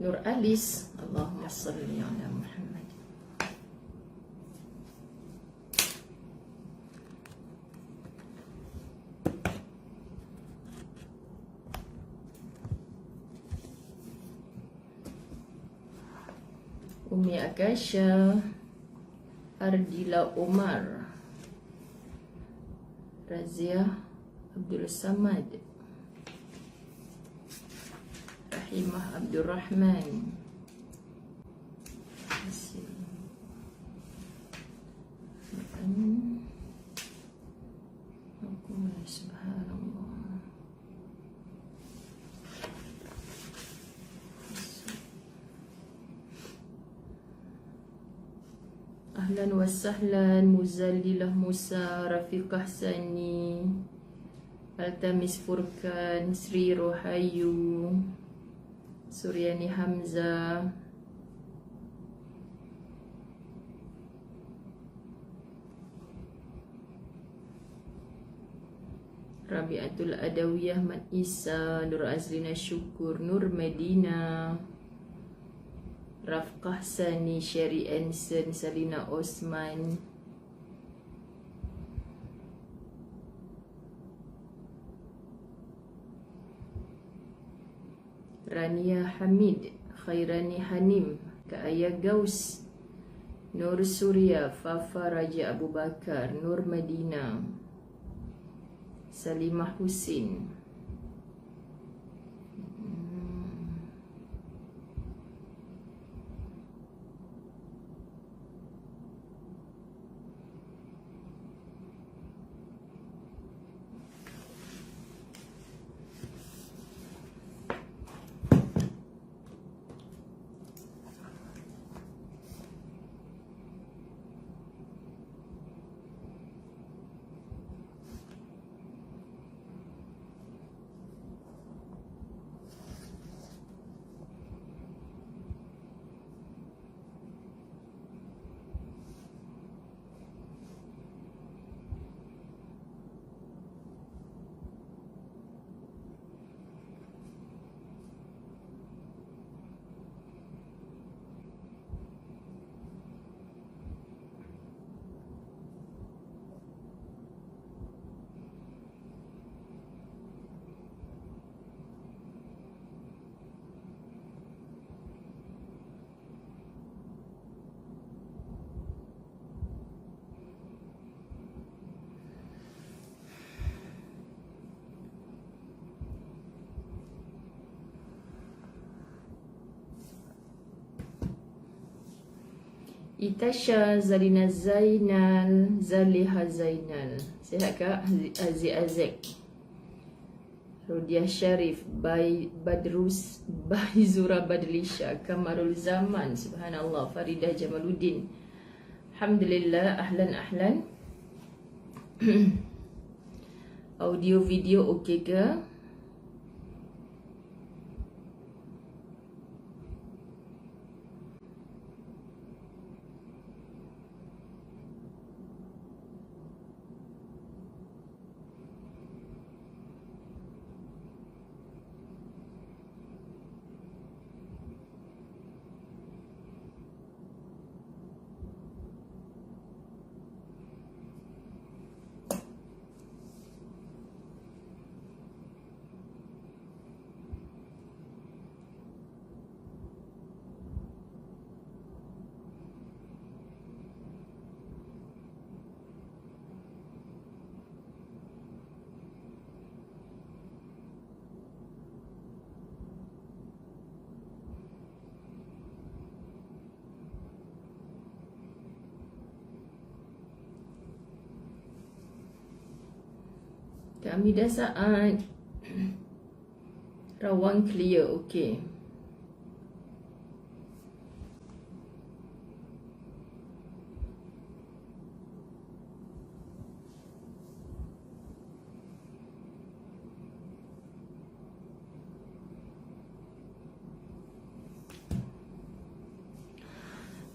Nur Alis, Allahumma salli ala Muhammad. Umi Akasha, Ardila Omar, Razia Abdul Samad, Rahimah Abdul Rahman, subhanallah. Ahlan wa sahlan, Muzallilah Musa, Rafiqah Sani, Altamis Furkan, Sri Rohayu, Suryani Hamzah, Rabi'atul Adawiyah, Mat Isa, Nur Azlina Syukur, Nur Medina, Rafqah Sani, Sherry Anson, Salina Osman, Rania Hamid, Khairani Hanim, Kak Ayah Gaus, Nur Surya, Fafa Raja Abu Bakar, Nur Medina, Salimah Husin. Itasha Zalina Zainal, Zaliha Zainal. Sihat Kak? Aziz Azek, Rudiah Syarif, Badrus, Zura Badlisha, Kamarul Zaman, subhanallah, Faridah Jamaluddin. Alhamdulillah, ahlan. Audio video okey ke? Kami dah saat Rawang clear, okey.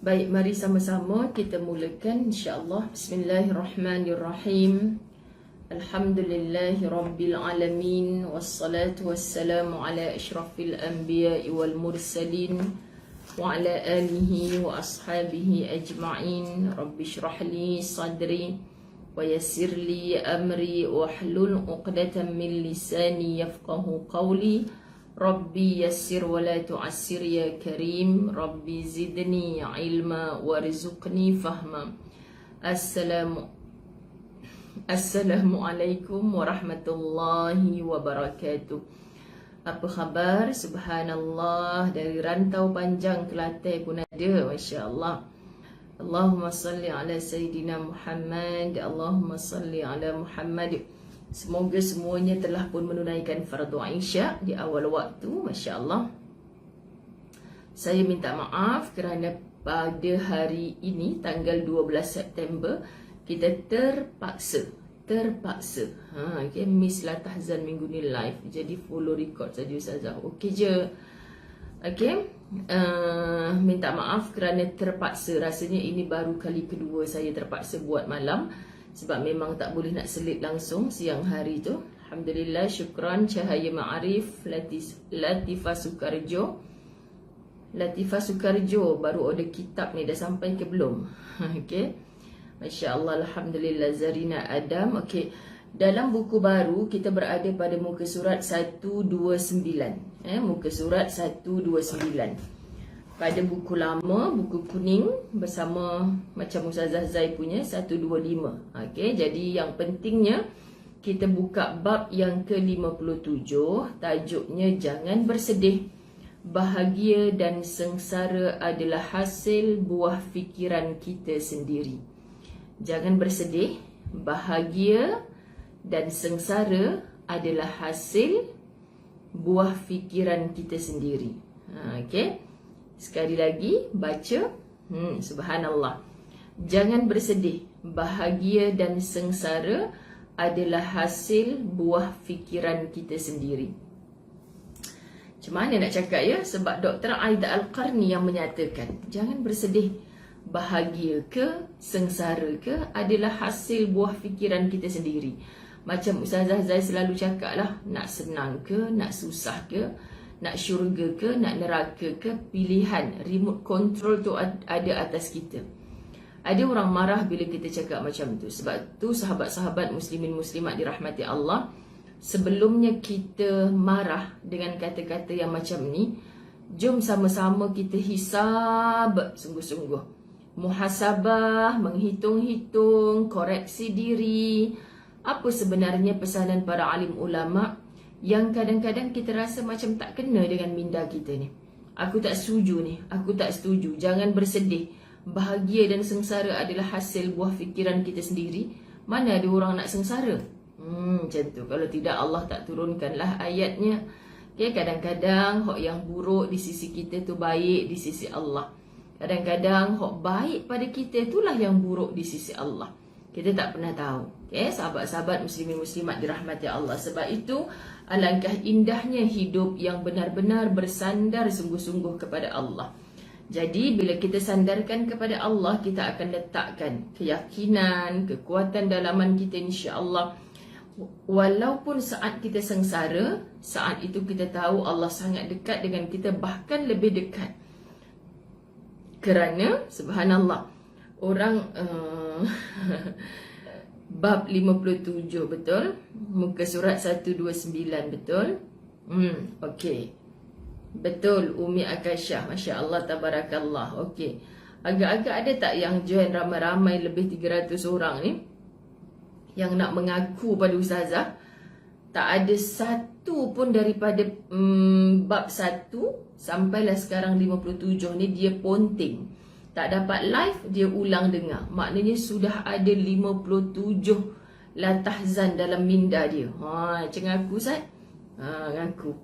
Baik, mari sama-sama kita mulakan insya-Allah. Bismillahirrahmanirrahim. Alhamdulillahi Rabbil Alamin. Wassalatu wassalamu ala ashrafil anbiya'i wal mursalin wa ala alihi wa ashabihi ajma'in. Rabbi shrah li sadri wa yassir li amri wahlul 'uqdatam min lisani yafqahu qawli. Rabbi yassir wa la tu'assir ya karim. Rabbi zidni ilma warzuqni fahma. Assalamualaikum warahmatullahi wabarakatuh. Apa khabar? Subhanallah, dari rantau panjang Kelantan pun ada, masya-Allah. Allahumma salli ala Sayyidina Muhammad. Allahumma salli ala Muhammad. Semoga semuanya telah pun menunaikan fardu Isyak di awal waktu, masya-Allah. Saya minta maaf kerana pada hari ini tanggal 12 September kita terpaksa okay, miss lah tahzan minggu ni live, jadi follow record saja Ustazah. Okey je. Okay, minta maaf kerana terpaksa. Rasanya ini baru kali kedua saya terpaksa buat malam, sebab memang tak boleh nak selit langsung siang hari tu. Alhamdulillah, syukran Cahaya Ma'arif, Latifah Sukarjo baru order kitab ni, dah sampai ke belum? Okay, Masya Allah, Alhamdulillah. Zarina Adam. Okay, dalam buku baru kita berada pada muka surat 129. Muka surat 129. Pada buku lama, buku kuning bersama macam Ustazah Zai punya 125. Okay, jadi yang pentingnya kita buka bab yang ke-57. Tajuknya Jangan Bersedih. Bahagia dan sengsara adalah hasil buah fikiran kita sendiri. Jangan bersedih, bahagia dan sengsara adalah hasil buah fikiran kita sendiri. Okay, sekali lagi baca. Subhanallah. Jangan bersedih, bahagia dan sengsara adalah hasil buah fikiran kita sendiri. Macam mana nak cakap ya? Sebab Dr. Aida Al-Qarni yang menyatakan jangan bersedih, bahagia ke sengsara ke adalah hasil buah fikiran kita sendiri. Macam Ustazah Zai selalu cakap lah, nak senang ke, nak susah ke, nak syurga ke, nak neraka ke, pilihan, remote control tu ada atas kita. Ada orang marah bila kita cakap macam tu. Sebab tu sahabat-sahabat muslimin muslimat dirahmati Allah, sebelumnya kita marah dengan kata-kata yang macam ni, jom sama-sama kita hisab sungguh-sungguh, muhasabah, menghitung-hitung, koreksi diri. Apa sebenarnya pesanan para alim ulama yang kadang-kadang kita rasa macam tak kena dengan minda kita ni? Aku tak setuju ni, aku tak setuju. Jangan bersedih, bahagia dan sengsara adalah hasil buah fikiran kita sendiri. Mana ada orang nak sengsara? Macam tu. Kalau tidak, Allah tak turunkanlah ayatnya. Okay, kadang-kadang hak yang buruk di sisi kita tu baik di sisi Allah. Kadang-kadang hak baik pada kita itulah yang buruk di sisi Allah. Kita tak pernah tahu. Okay, sahabat-sahabat muslimin muslimat dirahmati Allah. Sebab itu alangkah indahnya hidup yang benar-benar bersandar sungguh-sungguh kepada Allah. Jadi bila kita sandarkan kepada Allah, kita akan letakkan keyakinan, kekuatan dalaman kita, insya-Allah. Walaupun saat kita sengsara, saat itu kita tahu Allah sangat dekat dengan kita, bahkan lebih dekat. Kerana subhanallah, orang bab 57 betul, muka surat 129 betul. Okey, betul Umi Akashah, Masya Allah, tabarakallah. Okey, agak-agak ada tak yang join ramai-ramai lebih 300 orang ni yang nak mengaku pada Ustazah? Tak ada satu pun daripada bab 1 sampailah sekarang 57 ni dia ponting. Tak dapat live, dia ulang dengar. Maknanya sudah ada 57 latahzan dalam minda dia. Macam ngaku Ustaz? Ngaku.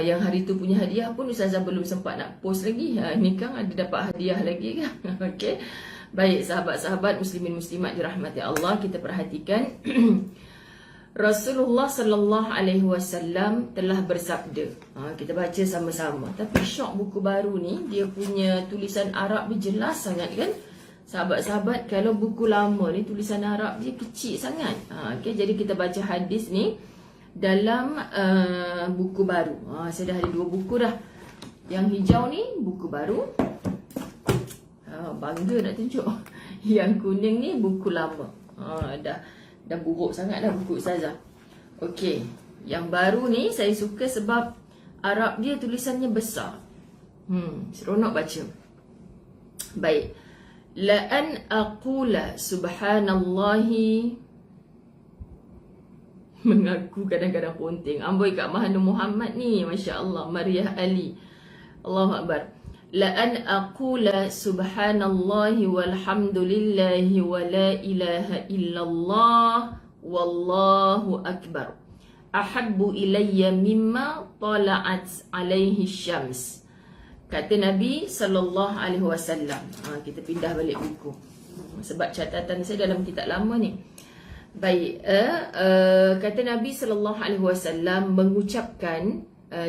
Yang hari tu punya hadiah pun Ustazah belum sempat nak post lagi. Ni kan ada dapat hadiah lagi kan? Okey. Baik sahabat-sahabat muslimin muslimat dirahmati Allah, kita perhatikan Rasulullah sallallahu alaihi wasallam telah bersabda. Kita baca sama-sama. Tapi syok buku baru ni, dia punya tulisan Arab ni jelas sangat kan? Sahabat-sahabat, kalau buku lama ni tulisan Arab dia kecil sangat. Okay, jadi kita baca hadis ni dalam buku baru. Saya dah ada 2 buku dah. Yang hijau ni buku baru. Bangga nak tunjuk. Yang kuning ni buku lama. Dah buruk sangat dah buku Ustazah. Okey, yang baru ni saya suka sebab Arab dia tulisannya besar. Seronok baca. Baik. La an aqula subhanallahi, mengaku kadang-kadang ponting. Amboi Kak Mahanur Muhammad ni, masya-Allah, Mariah Ali. Allahu akbar. La an aqula subhanallahi walhamdulillahi wa la ilaha illallah wallahu akbar. Ahabbu ilayya mimma tala'at alaihi syams. Kata Nabi sallallahu alaihi wasallam. Kita pindah balik buku. Sebab catatan saya dalam kitab lama ni. Baik, kata Nabi sallallahu alaihi wasallam mengucapkan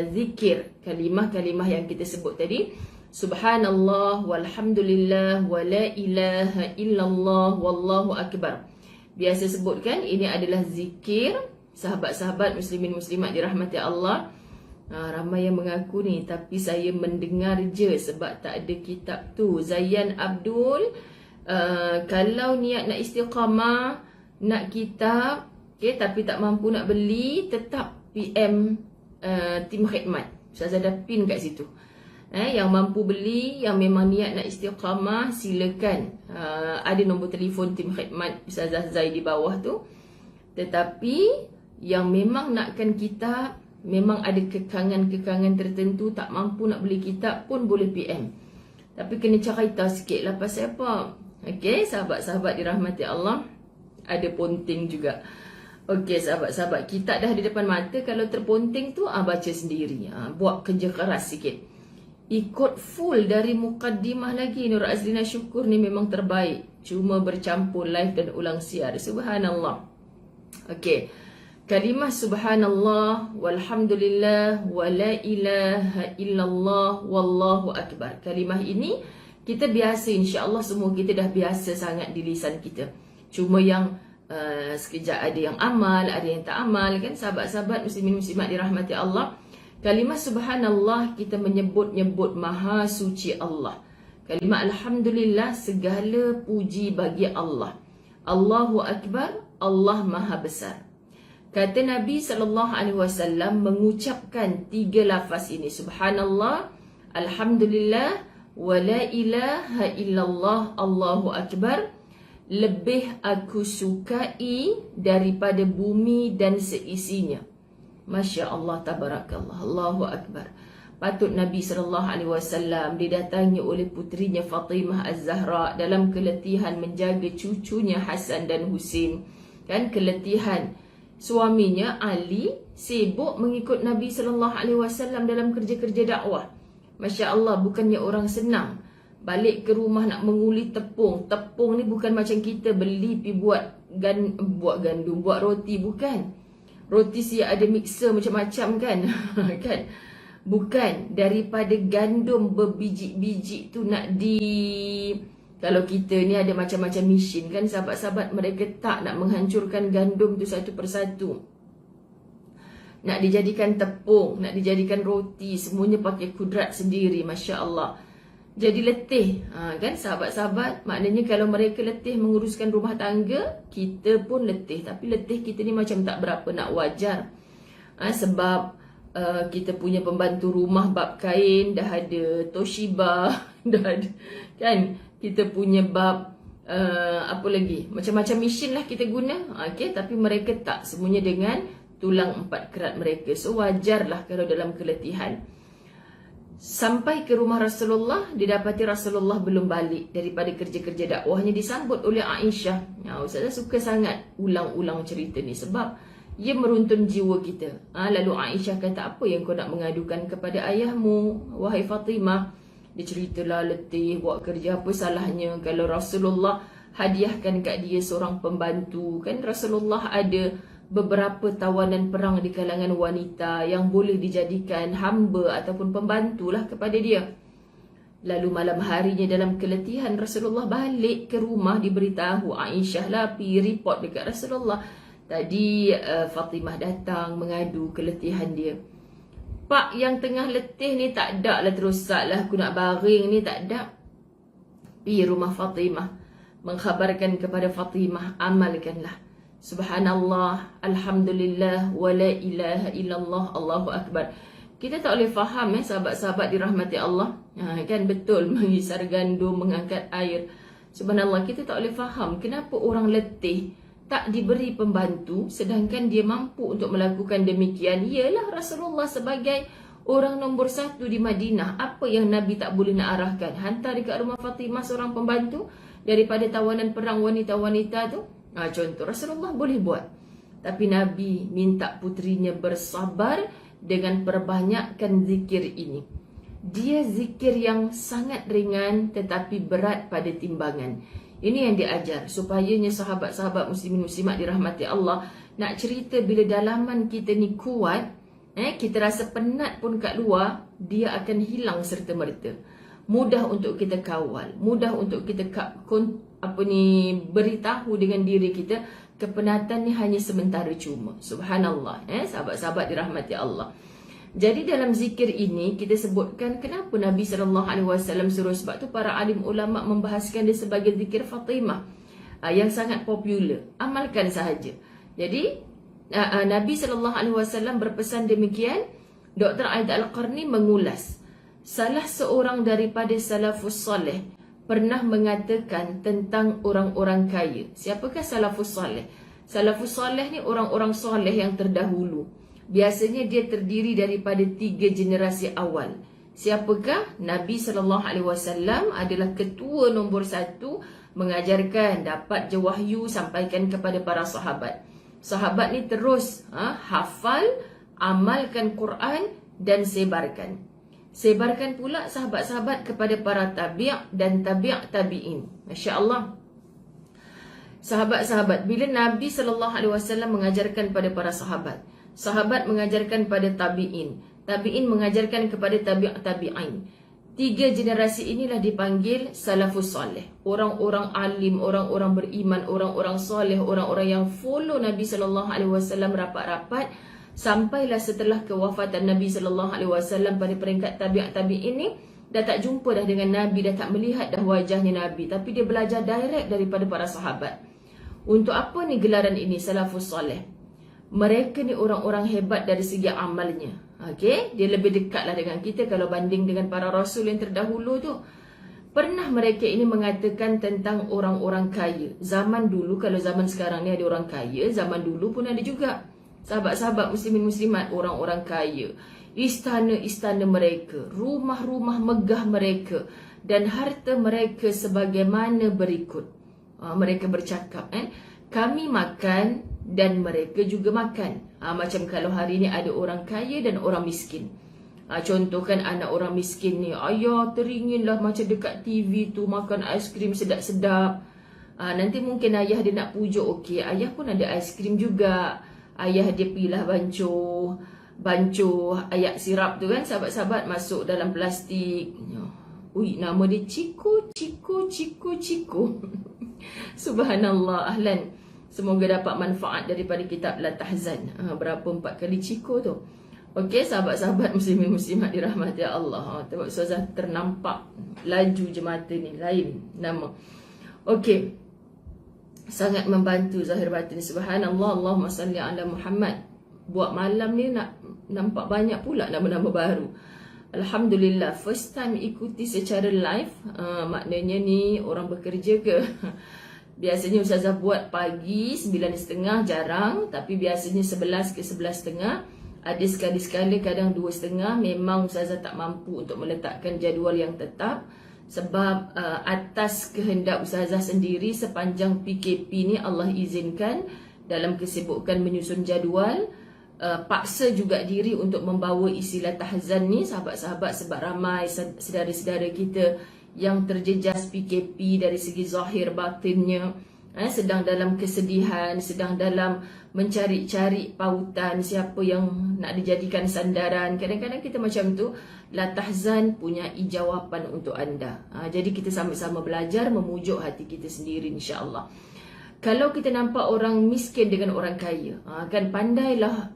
zikir, kalimah-kalimah yang kita sebut tadi. Subhanallah walhamdulillah wa la ilaha illallah wallahu akbar. Biasa sebutkan ini adalah zikir. Sahabat-sahabat muslimin muslimat dirahmati Allah. Ramai yang mengaku ni, tapi saya mendengar je sebab tak ada kitab tu. Zayan Abdul, kalau niat nak istiqamah, nak kitab, okay, tapi tak mampu nak beli, tetap PM tim khidmat. Ustazah dah pin kat situ. Yang mampu beli, yang memang niat nak istiqamah, silakan. Ada nombor telefon tim khidmat Ustazah Zai di bawah tu. Tetapi yang memang nakkan kitab, memang ada kekangan-kekangan tertentu, tak mampu nak beli kitab pun boleh PM. Tapi kena cerita sikit lah pasal apa. Okey, sahabat-sahabat dirahmati Allah, ada ponting juga. Okey, sahabat-sahabat, kitab dah di depan mata. Kalau terponting tu, baca sendiri. Buat kerja keras sikit. Ikut full dari mukaddimah lagi. Nur Azlina Syukur ni memang terbaik. Cuma bercampur live dan ulang siar. Subhanallah. Okey. Kalimah subhanallah walhamdulillah wa la ilaha illallah wallahu akbar. Kalimah ini kita biasa, insya-Allah semua kita dah biasa sangat di lisan kita. Cuma yang sekejap ada yang amal, ada yang tak amal kan, sahabat-sahabat muslimin muslimat dirahmati Allah. Kalimah subhanallah kita menyebut-nyebut maha suci Allah. Kalimah alhamdulillah segala puji bagi Allah. Allahu akbar, Allah maha besar. Kata Nabi SAW mengucapkan 3 lafaz ini. Subhanallah, alhamdulillah, wa la ilaha illallah, Allahu akbar. Lebih aku sukai daripada bumi dan seisinya. Masya Allah, tabarakallah, Allahu akbar. Patut Nabi SAW didatangi oleh putrinya Fatimah Az-Zahra dalam keletihan menjaga cucunya Hasan dan Husin. Kan, keletihan. Suaminya Ali sibuk mengikut Nabi SAW dalam kerja-kerja dakwah. Masya Allah, bukannya orang senang. Balik ke rumah nak menguli tepung. Tepung ni bukan macam kita beli pi buat gandum, buat roti, bukan. Roti siap ada mixer macam-macam kan. Kan? Bukan. Daripada gandum berbiji-biji tu nak Kalau kita ni ada macam-macam mesin kan, sahabat-sahabat, mereka tak nak menghancurkan gandum tu satu persatu. Nak dijadikan tepung, nak dijadikan roti, semuanya pakai kudrat sendiri, Masya Allah. Jadi letih, kan sahabat-sahabat, maknanya kalau mereka letih menguruskan rumah tangga, kita pun letih. Tapi letih kita ni macam tak berapa nak wajar. Sebab kita punya pembantu rumah bab kain, dah ada Toshiba, dah ada, kan? Kita punya bab apa lagi, macam-macam mesin lah kita guna. Okay? Tapi mereka tak, semuanya dengan tulang 4 kerat mereka. So wajarlah kalau dalam keletihan. Sampai ke rumah Rasulullah, didapati Rasulullah belum balik daripada kerja-kerja dakwahnya, disambut oleh Aisyah. Ustazah suka sangat ulang-ulang cerita ni sebab ia meruntun jiwa kita. Lalu Aisyah kata, apa yang kau nak mengadukan kepada ayahmu, wahai Fatimah? Dia ceritalah letih, buat kerja, apa salahnya kalau Rasulullah hadiahkan kat dia seorang pembantu. Kan Rasulullah ada beberapa tawanan perang di kalangan wanita yang boleh dijadikan hamba ataupun pembantulah kepada dia. Lalu malam harinya dalam keletihan Rasulullah balik ke rumah, diberitahu Aisyah lah pergi report dekat Rasulullah. Tadi Fatimah datang mengadu keletihan dia. Pak, yang tengah letih ni tak ada lah, terusak lah aku nak baring ni, tak ada. Pergi rumah Fatimah, mengkhabarkan kepada Fatimah, amalkanlah. Subhanallah, Alhamdulillah, wa la ilaha illallah, Allahu Akbar. Kita tak boleh faham sahabat-sahabat dirahmati Allah. Kan betul, mengisar gandum, mengangkat air. Subhanallah, kita tak boleh faham kenapa orang letih tak diberi pembantu sedangkan dia mampu untuk melakukan demikian. Ialah Rasulullah sebagai orang nombor 1 di Madinah. Apa yang Nabi tak boleh nak arahkan? Hantar dekat rumah Fatimah seorang pembantu daripada tawanan perang wanita-wanita tu. Contoh Rasulullah boleh buat. Tapi Nabi minta putrinya bersabar dengan perbanyakkan zikir ini. Dia zikir yang sangat ringan tetapi berat pada timbangan. Ini yang diajar supayanya sahabat-sahabat muslimin muslimat dirahmati Allah. Nak cerita bila dalaman kita ni kuat, kita rasa penat pun kat luar, dia akan hilang serta merta. Mudah untuk kita kawal, mudah untuk kita beritahu dengan diri kita, kepenatan ni hanya sementara cuma. Subhanallah, sahabat-sahabat dirahmati Allah. Jadi dalam zikir ini kita sebutkan kenapa Nabi SAW suruh, sebab tu para alim ulama membahaskan dia sebagai zikir Fatimah yang sangat popular. Amalkan sahaja. Jadi Nabi SAW berpesan demikian. Dr. Aida Al-Qarni mengulas, salah seorang daripada salafus salih pernah mengatakan tentang orang-orang kaya. Siapakah salafus salih? Salafus salih ni orang-orang soleh yang terdahulu. Biasanya dia terdiri daripada 3 generasi awal. Siapakah? Nabi SAW adalah ketua nombor 1, mengajarkan, dapat je wahyu, sampaikan kepada para sahabat. Sahabat ni terus hafal, amalkan Quran dan sebarkan. Sebarkan pula sahabat-sahabat kepada para tabi' dan tabi' tabi'in. Masya Allah. Sahabat-sahabat, bila Nabi SAW mengajarkan pada para sahabat, sahabat mengajarkan pada tabi'in, tabi'in mengajarkan kepada tabi' tabi'in. 3 generasi inilah dipanggil salafus salih. Orang-orang alim, orang-orang beriman, orang-orang soleh, orang-orang yang follow Nabi SAW rapat-rapat. Sampailah setelah kewafatan Nabi SAW pada peringkat tabi' tabi'in ni, dah tak jumpa dah dengan Nabi, dah tak melihat dah wajahnya Nabi, tapi dia belajar direct daripada para sahabat. Untuk apa ni gelaran ini, salafus salih? Mereka ni orang-orang hebat dari segi amalnya. Okey, dia lebih dekatlah dengan kita kalau banding dengan para rasul yang terdahulu tu. Pernah mereka ini mengatakan tentang orang-orang kaya. Zaman dulu, kalau zaman sekarang ni ada orang kaya, zaman dulu pun ada juga. Sahabat-sahabat muslimin muslimat, orang-orang kaya, istana-istana mereka, rumah-rumah megah mereka, dan harta mereka sebagaimana berikut. Mereka bercakap, kami makan dan mereka juga makan. Macam kalau hari ni ada orang kaya dan orang miskin. Contoh kan, anak orang miskin ni, ayah teringin lah macam dekat TV tu makan aiskrim sedap-sedap. Nanti mungkin ayah dia nak pujuk, okey, ayah pun ada aiskrim juga. Ayah dia pilah bancuh ayak sirap tu kan, sahabat-sahabat, masuk dalam plastik. Ui, nama dia Ciko. Subhanallah, ahlan. Semoga dapat manfaat daripada kitab La Tahzan. Berapa 4 kali Ciko tu. Okey, sahabat-sahabat muslimin muslimat dirahmati Allah. Tengok Ustazah ternampak laju je mata ni, lain nama. Okey. Sangat membantu zahir batin. Subhanallah, Allahumma salli ala Muhammad. Buat malam ni nak nampak banyak pula nama-nama baru. Alhamdulillah, first time ikuti secara live. Maknanya ni orang bekerja ke? Biasanya Ustazah buat pagi 9.30, jarang. Tapi biasanya 11 ke 11.30. Ada sekali-sekala kadang 2.30. Memang Ustazah tak mampu untuk meletakkan jadual yang tetap. Sebab atas kehendak Ustazah sendiri, sepanjang PKP ni Allah izinkan dalam kesibukan menyusun jadual, paksa juga diri untuk membawa istilah tahzan ni, sahabat-sahabat, sebab ramai saudara-saudara kita yang terjejas PKP dari segi zahir batinnya. sedang dalam kesedihan, sedang dalam mencari-cari pautan siapa yang nak dijadikan sandaran. Kadang-kadang kita macam tu. La tahzan punya jawapan untuk anda. Jadi kita sama-sama belajar memujuk hati kita sendiri, insya-Allah. Kalau kita nampak orang miskin dengan orang kaya, kan pandailah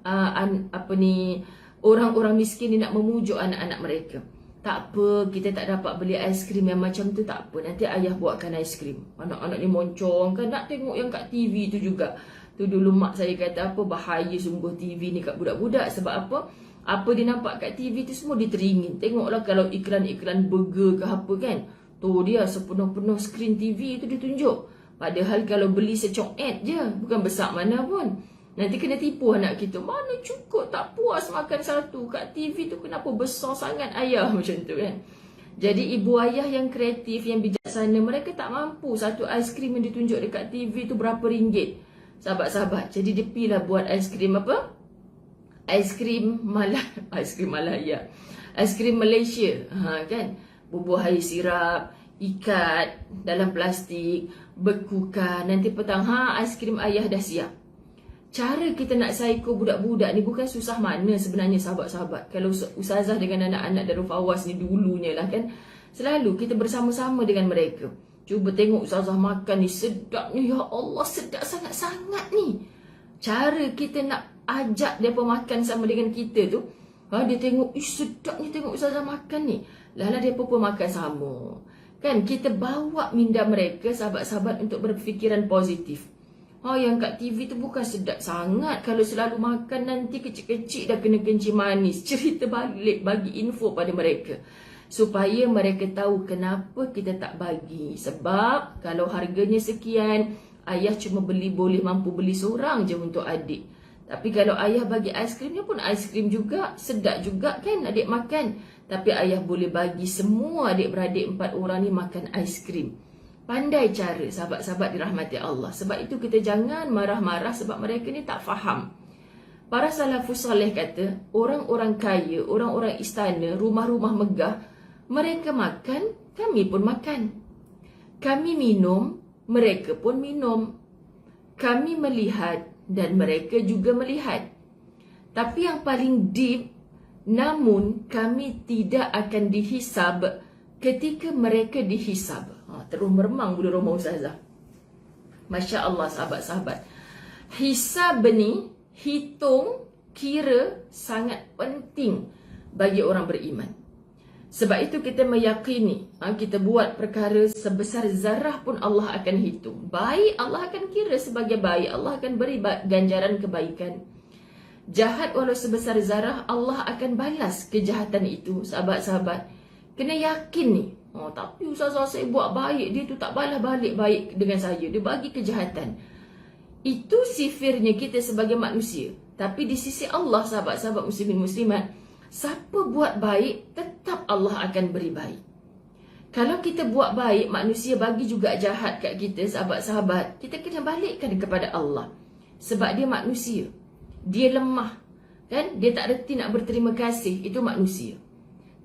orang-orang miskin ni nak memujuk anak-anak mereka. Tak apa, kita tak dapat beli aiskrim yang macam tu, tak apa. Nanti ayah buatkan aiskrim. Anak-anak ni moncong kan, nak tengok yang kat TV tu juga. Tu dulu mak saya kata apa, bahaya sungguh TV ni kat budak-budak. Sebab apa? Apa dia nampak kat TV tu semua diteringin. Tengoklah kalau iklan-iklan burger ke apa kan. Tu dia sepenuh-penuh skrin TV tu ditunjuk. Padahal kalau beli secok ad je, bukan besar mana pun. Nanti kena tipu anak kita. Mana cukup, tak puas makan satu. Kat TV tu kenapa besar sangat ayah, macam tu kan. Jadi ibu ayah yang kreatif, yang bijaksana, mereka tak mampu satu aiskrim yang ditunjuk dekat TV tu berapa ringgit. Sahabat-sahabat, jadi dia pilih buat aiskrim apa? Aiskrim Malaya. Aiskrim Malaysia. Kan? Bubuh air sirap, ikat dalam plastik, bekukan. Nanti petang, aiskrim ayah dah siap. Cara kita nak psycho budak-budak ni bukan susah mana sebenarnya, sahabat-sahabat. Kalau ustazah dengan anak-anak Darul Fawaz ni dulunya lah kan, selalu kita bersama-sama dengan mereka. Cuba tengok ustazah makan ni, sedapnya, ya Allah, sedap sangat-sangat ni. Cara kita nak ajak dia makan sama dengan kita tu, dia tengok, sedapnya tengok ustazah makan ni. Lala dia pun makan sama. Kan kita bawa minda mereka, sahabat-sahabat, untuk berfikiran positif. Yang kat TV tu bukan sedap sangat. Kalau selalu makan nanti kecil-kecil dah kena kencing manis. Cerita balik, bagi info pada mereka. Supaya mereka tahu kenapa kita tak bagi. Sebab kalau harganya sekian, ayah cuma boleh mampu beli seorang je untuk adik. Tapi kalau ayah bagi aiskrimnya pun aiskrim juga, sedap juga kan adik makan. Tapi ayah boleh bagi semua adik-beradik 4 orang ni makan aiskrim. Pandai cara, sahabat-sahabat dirahmati Allah. Sebab itu kita jangan marah-marah sebab mereka ni tak faham. Para salafus salih kata, orang-orang kaya, orang-orang istana, rumah-rumah megah, mereka makan, kami pun makan. Kami minum, mereka pun minum. Kami melihat dan mereka juga melihat. Tapi yang paling deep, namun kami tidak akan dihisab ketika mereka dihisab. Terus meremang bulu roma ustazah. Masya Allah, sahabat-sahabat. Hisab ni, hitung, kira sangat penting bagi orang beriman. Sebab itu kita meyakini, kita buat perkara sebesar zarah pun Allah akan hitung. Baik, Allah akan kira sebagai baik. Allah akan beri ganjaran kebaikan. Jahat walau sebesar zarah, Allah akan balas kejahatan itu. Sahabat-sahabat, kena yakin ni. Tapi ustazah saya buat baik, dia tu tak balas balik baik dengan saya. Dia bagi kejahatan. Itu sifirnya kita sebagai manusia. Tapi di sisi Allah, sahabat-sahabat muslimin muslimat, siapa buat baik, tetap Allah akan beri baik. Kalau kita buat baik, manusia bagi juga jahat kat kita, sahabat-sahabat, kita kena balikkan kepada Allah. Sebab dia manusia. Dia lemah. Kan? Dia tak reti nak berterima kasih. Itu manusia.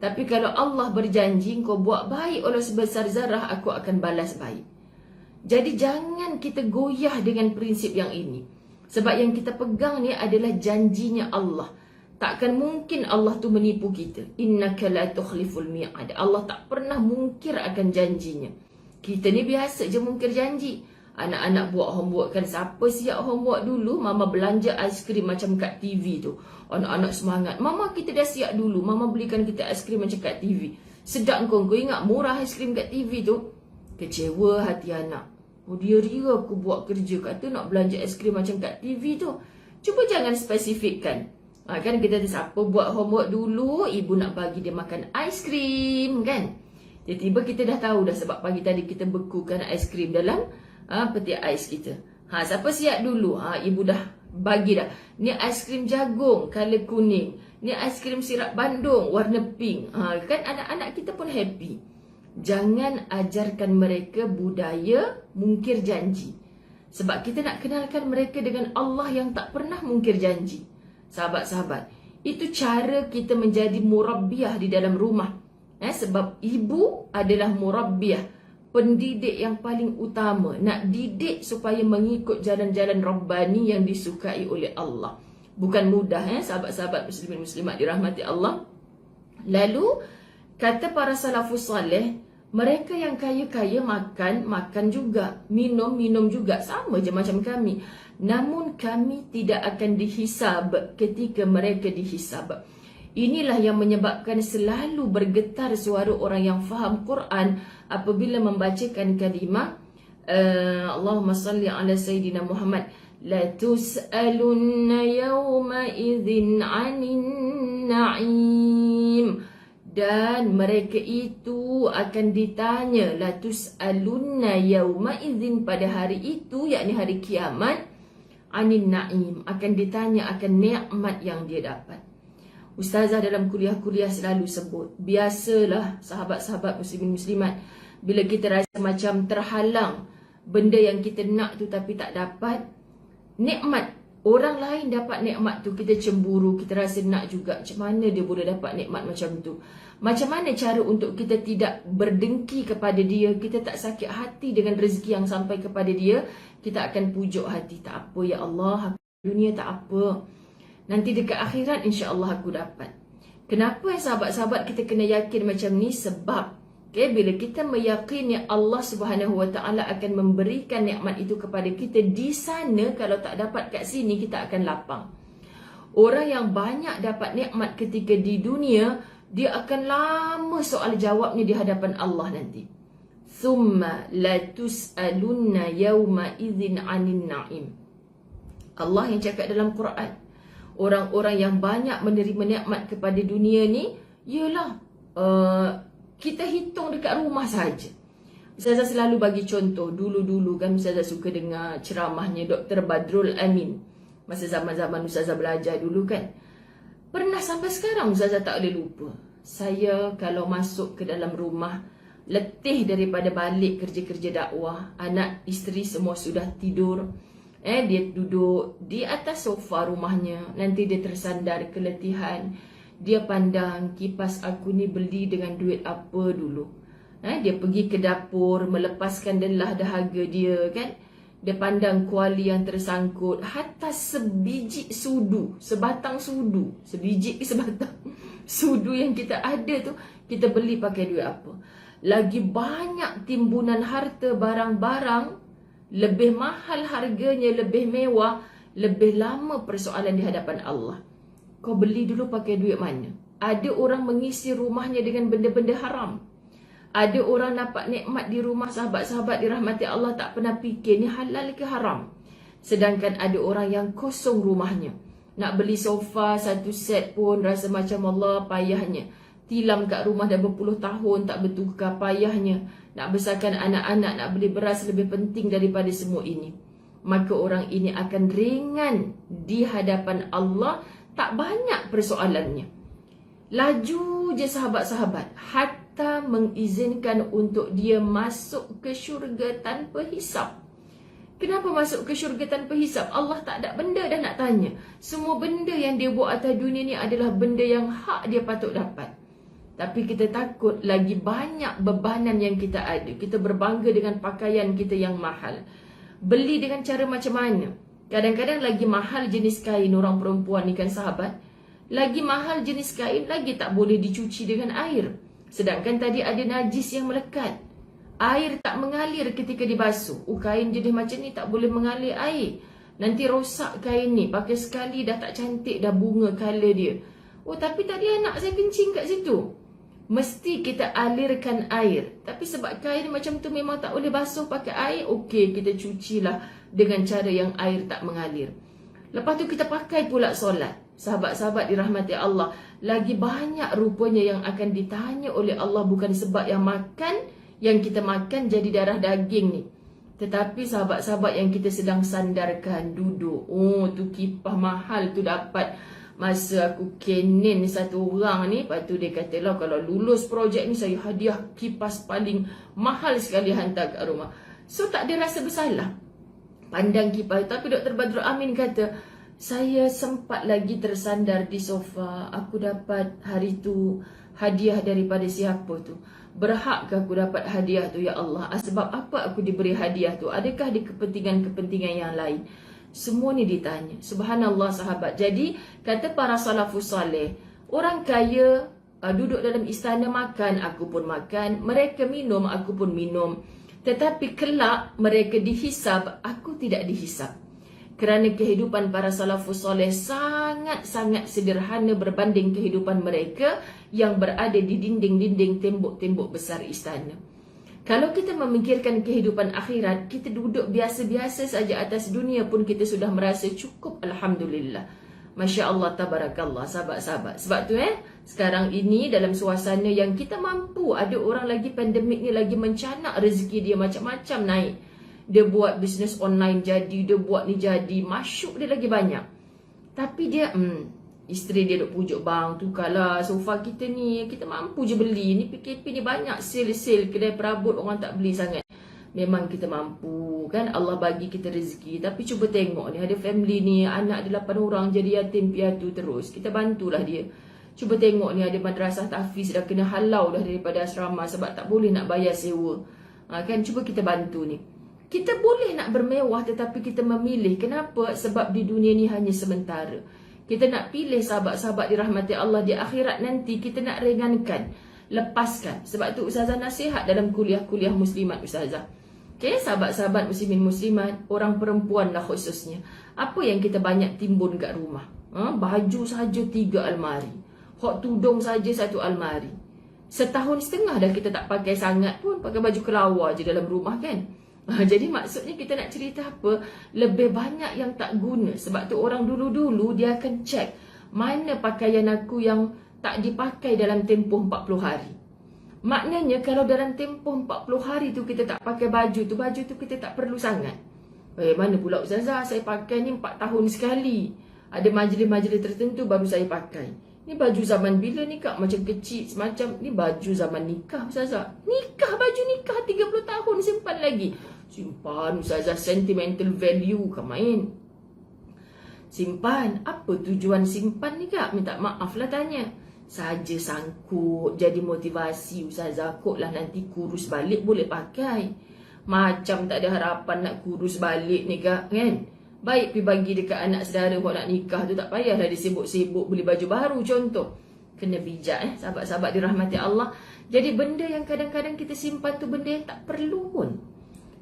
Tapi kalau Allah berjanji, kau buat baik oleh sebesar zarah, aku akan balas baik. Jadi jangan kita goyah dengan prinsip yang ini. Sebab yang kita pegang ni adalah janjinya Allah. Takkan mungkin Allah tu menipu kita. Innaka la tukhliful mi'ad. Allah tak pernah mungkir akan janjinya. Kita ni biasa je mungkir janji. Anak-anak buat homework kan. Siapa siap homework dulu, mama belanja aiskrim macam kat TV tu. Anak-anak semangat. Mama, kita dah siap dulu. Mama belikan kita aiskrim macam kat TV. Sedap kau ingat murah aiskrim kat TV tu? Kecewa hati anak. Dia ria aku buat kerja. Kata nak belanja aiskrim macam kat TV tu. Cuba jangan spesifikkan. Kan kita ada siapa buat homework dulu, ibu nak bagi dia makan aiskrim kan. Tiba-tiba kita dah tahu dah sebab pagi tadi kita bekukan aiskrim dalam peti ais kita. Siapa siap dulu? Ibu dah bagi dah. Ni aiskrim jagung color kuning. Ni aiskrim sirap Bandung warna pink. Kan anak-anak kita pun happy. Jangan ajarkan mereka budaya mungkir janji. Sebab kita nak kenalkan mereka dengan Allah yang tak pernah mungkir janji. Sahabat-sahabat, itu cara kita menjadi murabbiyah di dalam rumah. Sebab ibu adalah murabbiyah, pendidik yang paling utama. Nak didik supaya mengikut jalan-jalan Rabbani yang disukai oleh Allah. Bukan mudah sahabat-sahabat muslimin muslimat dirahmati Allah. Lalu kata para salafus saleh, mereka yang kaya-kaya makan juga, minum juga, sama je macam kami. Namun kami tidak akan dihisab ketika mereka dihisab. Inilah yang menyebabkan selalu bergetar suara orang yang faham Quran apabila membacakan kalimah Allahumma salli ala Sayyidina Muhammad. La tus'alunna yawma idzin 'anin na'im. Dan mereka itu akan ditanya, la tus'alunna yawma idzin, pada hari itu, yakni hari kiamat, 'anin na'im, akan ditanya akan nikmat yang dia dapat. Ustazah dalam kuliah-kuliah selalu sebut, biasalah sahabat-sahabat muslimin muslimat, bila kita rasa macam terhalang benda yang kita nak tu tapi tak dapat, nikmat orang lain dapat nikmat tu, kita cemburu, kita rasa nak juga. Macam mana dia boleh dapat nikmat macam tu? Macam mana cara untuk kita tidak berdengki kepada dia, kita tak sakit hati dengan rezeki yang sampai kepada dia? Kita akan pujuk hati, tak apa ya Allah, dunia tak apa, nanti dekat akhirat insya-Allah aku dapat. Kenapa sahabat-sahabat kita kena yakin macam ni? Sebab bila kita meyakini Allah Subhanahu Wa Taala akan memberikan nikmat itu kepada kita di sana, kalau tak dapat kat sini kita akan lapang. Orang yang banyak dapat nikmat ketika di dunia, dia akan lama soal jawabnya di hadapan Allah nanti. Thumma la tus'alunna yawma idzin 'anin na'im. Allah yang cakap dalam Quran, orang-orang yang banyak menerima nikmat kepada dunia ni, ialah kita hitung dekat rumah saja. Ustazah selalu bagi contoh, dulu-dulu kan Ustazah suka dengar ceramahnya Dr. Badrul Amin. Masa zaman-zaman Ustazah belajar dulu kan. Pernah sampai sekarang Ustazah tak boleh lupa. Saya kalau masuk ke dalam rumah, letih daripada balik kerja-kerja dakwah, anak isteri semua sudah tidur. Dia duduk di atas sofa rumahnya, nanti dia tersandar keletihan. Dia pandang kipas aku ni beli dengan duit apa dulu. Dia pergi ke dapur, melepaskan lelah dahaga dia kan. Dia pandang kuali yang tersangkut, hatta sebiji sudu, sebatang sudu, sebiji ke sebatang sudu yang kita ada tu, kita beli pakai duit apa. Lagi banyak timbunan harta barang-barang, lebih mahal harganya, lebih mewah, lebih lama persoalan di hadapan Allah. Kau beli dulu pakai duit mana? Ada orang mengisi rumahnya dengan benda-benda haram. Ada orang dapat nikmat di rumah, sahabat-sahabat dirahmati Allah, tak pernah fikir ni halal ke haram. Sedangkan ada orang yang kosong rumahnya. Nak beli sofa satu set pun rasa macam Allah payahnya. Tilam kat rumah dah berpuluh tahun tak bertukar, payahnya. Nak besarkan anak-anak, nak beli beras lebih penting daripada semua ini. Maka orang ini akan ringan di hadapan Allah, tak banyak persoalannya. Laju je sahabat-sahabat, hatta mengizinkan untuk dia masuk ke syurga tanpa hisap. Kenapa masuk ke syurga tanpa hisap? Allah tak ada benda dah nak tanya. Semua benda yang dia buat atas dunia ni adalah benda yang hak dia patut dapat. Tapi kita takut lagi banyak bebanan yang kita ada. Kita berbangga dengan pakaian kita yang mahal. Beli dengan cara macam mana? Kadang-kadang lagi mahal jenis kain orang perempuan ni kan sahabat. Lagi mahal jenis kain, lagi tak boleh dicuci dengan air. Sedangkan tadi ada najis yang melekat. Air tak mengalir ketika dibasuh. Kain jenis macam ni tak boleh mengalir air. Nanti rosak kain ni. Pakai sekali dah tak cantik, dah bunga colour dia. Tapi tadi anak saya kencing kat situ. Mesti kita alirkan air. Tapi sebab kain macam tu memang tak boleh basuh pakai air, okey, kita cucilah dengan cara yang air tak mengalir. Lepas tu kita pakai pula solat. Sahabat-sahabat dirahmati Allah, lagi banyak rupanya yang akan ditanya oleh Allah, bukan sebab yang kita makan jadi darah daging ni. Tetapi sahabat-sahabat yang kita sedang sandarkan, duduk. Tu kipas mahal tu dapat masa aku kenin satu orang ni. Lepas tu dia kata lah, kalau lulus projek ni saya hadiah kipas paling mahal sekali hantar kat rumah. So tak ada rasa bersalah pandang kipas. Tapi Dr. Badrul Amin kata, saya sempat lagi tersandar di sofa. Aku dapat hari tu hadiah daripada siapa tu? Berhakkah aku dapat hadiah tu, ya Allah? Sebab apa aku diberi hadiah tu? Adakah di kepentingan-kepentingan yang lain? Semua ni ditanya. Subhanallah sahabat. Jadi kata para salafus saleh, orang kaya duduk dalam istana makan, aku pun makan. Mereka minum, aku pun minum. Tetapi kelak mereka dihisab, aku tidak dihisab. Kerana kehidupan para salafus soleh sangat-sangat sederhana berbanding kehidupan mereka yang berada di dinding-dinding tembok-tembok besar istana. Kalau kita memikirkan kehidupan akhirat, kita duduk biasa-biasa saja atas dunia pun kita sudah merasa cukup, alhamdulillah. Masya Allah, tabarakallah, sahabat-sahabat. Sebab tu sekarang ini dalam suasana yang kita mampu, ada orang lagi pandemik ni lagi mencanak rezeki dia macam-macam naik. Dia buat bisnes online jadi, dia buat ni jadi, masuk dia lagi banyak. Tapi dia, isteri dia duk pujuk, bang, tukarlah sofa kita ni, kita mampu je beli. Ni PKP ni banyak sale-sale, kedai perabot orang tak beli sangat. Memang kita mampu kan, Allah bagi kita rezeki. Tapi cuba tengok ni, ada family ni, anak dia 8 orang jadi yatim piatu terus. Kita bantulah dia. Cuba tengok ni, ada madrasah tahfiz dah kena halau dah daripada asrama sebab tak boleh nak bayar sewa. Kan, cuba kita bantu ni. Kita boleh nak bermewah tetapi kita memilih. Kenapa? Sebab di dunia ni hanya sementara. Kita nak pilih sahabat-sahabat dirahmati Allah di akhirat nanti, kita nak ringankan, lepaskan. Sebab tu Ustazah nasihat dalam kuliah-kuliah muslimat Ustazah. Okay, sahabat-sahabat muslimin muslimat, orang perempuan lah khususnya. Apa yang kita banyak timbun kat rumah? Baju saja 3 almari. Hot tudung saja 1 almari. Setahun setengah dah kita tak pakai sangat pun, pakai baju kelawar je dalam rumah kan. Jadi maksudnya kita nak cerita apa? Lebih banyak yang tak guna. Sebab tu orang dulu-dulu dia akan cek mana pakaian aku yang tak dipakai dalam tempoh 40 hari. Maknanya kalau dalam tempoh 40 hari tu kita tak pakai baju tu kita tak perlu sangat. Mana pula Ustazah, saya pakai ni 4 tahun sekali. Ada majlis-majlis tertentu baru saya pakai. Ni baju zaman bila ni kak? Macam kecil semacam. Ni baju zaman nikah Ustazah. Nikah, baju nikah 30 tahun simpan lagi. Simpan Ustazah, sentimental value kan main. Simpan. Apa tujuan simpan ni kak? Minta maaf lah tanya. Saja sangkut, jadi motivasi Ustazah. Kok lah nanti kurus balik boleh pakai. Macam tak ada harapan nak kurus balik ni kak kan. Baik pergi bagi dekat anak saudara buat nak nikah tu, tak payahlah dia sibuk-sibuk beli baju baru contoh. Kena bijak sahabat-sahabat dirahmati Allah. Jadi benda yang kadang-kadang kita simpan tu benda yang tak perlu pun.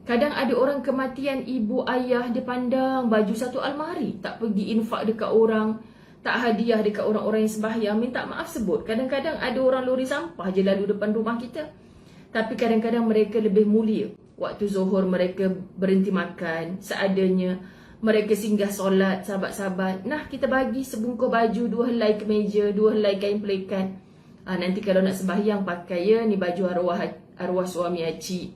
Kadang ada orang kematian ibu ayah, dia pandang baju 1 almari, tak pergi infak dekat orang, tak hadiah dekat orang-orang yang sembahyang, minta maaf sebut. Kadang-kadang ada orang lori sampah je lalu depan rumah kita. Tapi kadang-kadang mereka lebih mulia. Waktu zuhur mereka berhenti makan seadanya. Mereka singgah solat, sahabat-sahabat. Nah, kita bagi sebungkus baju, 2 helai kemeja, 2 helai kain pelikat. Nanti kalau nak sembahyang pakai ya, ni baju arwah suami acik.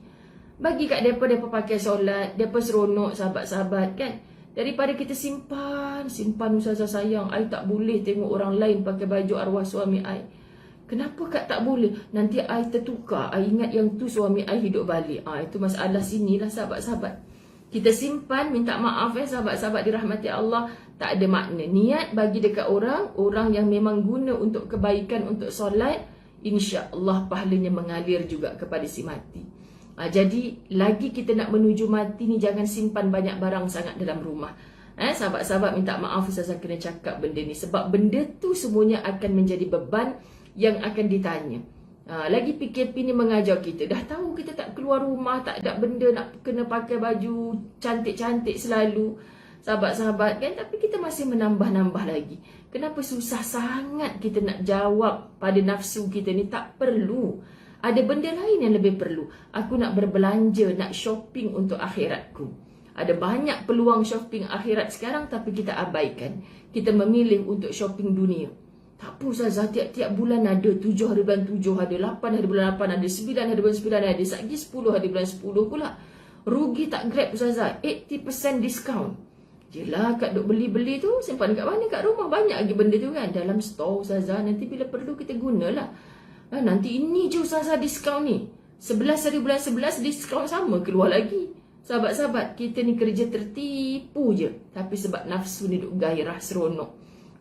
Bagi kat mereka pakai solat, mereka seronok sahabat-sahabat kan. Daripada kita simpan Ustazah sayang, I tak boleh tengok orang lain pakai baju arwah suami I. Kenapa kak tak boleh? Nanti I tertukar, I ingat yang tu suami I hidup balik. Itu masalah sinilah sahabat-sahabat. Kita simpan, minta maaf sahabat-sahabat dirahmati Allah, tak ada makna. Niat bagi dekat orang yang memang guna untuk kebaikan, untuk solat, insya-Allah pahalanya mengalir juga kepada si mati. Jadi lagi kita nak menuju mati ni, jangan simpan banyak barang sangat dalam rumah. Sahabat-sahabat minta maaf Ustazah kena cakap benda ni, sebab benda tu semuanya akan menjadi beban yang akan ditanya. Lagi PKP ni mengajar kita. Dah tahu kita tak keluar rumah, tak ada benda nak kena pakai baju cantik-cantik selalu, sahabat-sahabat kan. Tapi kita masih menambah-nambah lagi. Kenapa susah sangat kita nak jawab pada nafsu kita ni? Tak perlu. Ada benda lain yang lebih perlu. Aku nak berbelanja, nak shopping untuk akhiratku. Ada banyak peluang shopping akhirat sekarang, tapi kita abaikan. Kita memilih untuk shopping dunia. Tak apa Ustazah, tiap-tiap bulan ada. 7 hari bulan 7 ada, 8 hari bulan 8 ada, 9 hari bulan 9 ada, lagi 10 hari bulan 10 pula. Rugi tak Grab Ustazah, 80% discount. Yelah kat duk beli-beli tu, simpan kat mana? Kat rumah banyak lagi benda tu kan. Dalam store Ustazah, nanti bila perlu kita gunalah. Nanti ini je Ustazah diskaun ni. 11 hari bulan 11 diskaun sama keluar lagi. Sahabat-sahabat, kita ni kerja tertipu je. tapi sebab nafsu ni duk gairah seronok.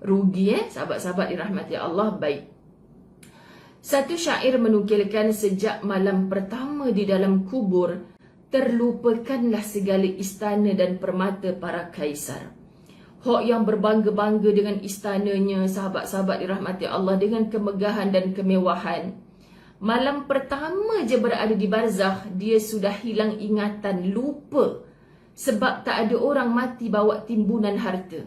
Rugi sahabat-sahabat dirahmati Allah. Baik. Satu syair menukilkan, sejak malam pertama di dalam kubur, terlupakanlah segala istana dan permata para kaisar. Hak yang berbangga-bangga dengan istananya, sahabat-sahabat dirahmati Allah, dengan kemegahan dan kemewahan. Malam pertama je berada di barzakh, dia sudah hilang ingatan, lupa. Sebab tak ada orang mati bawa timbunan harta.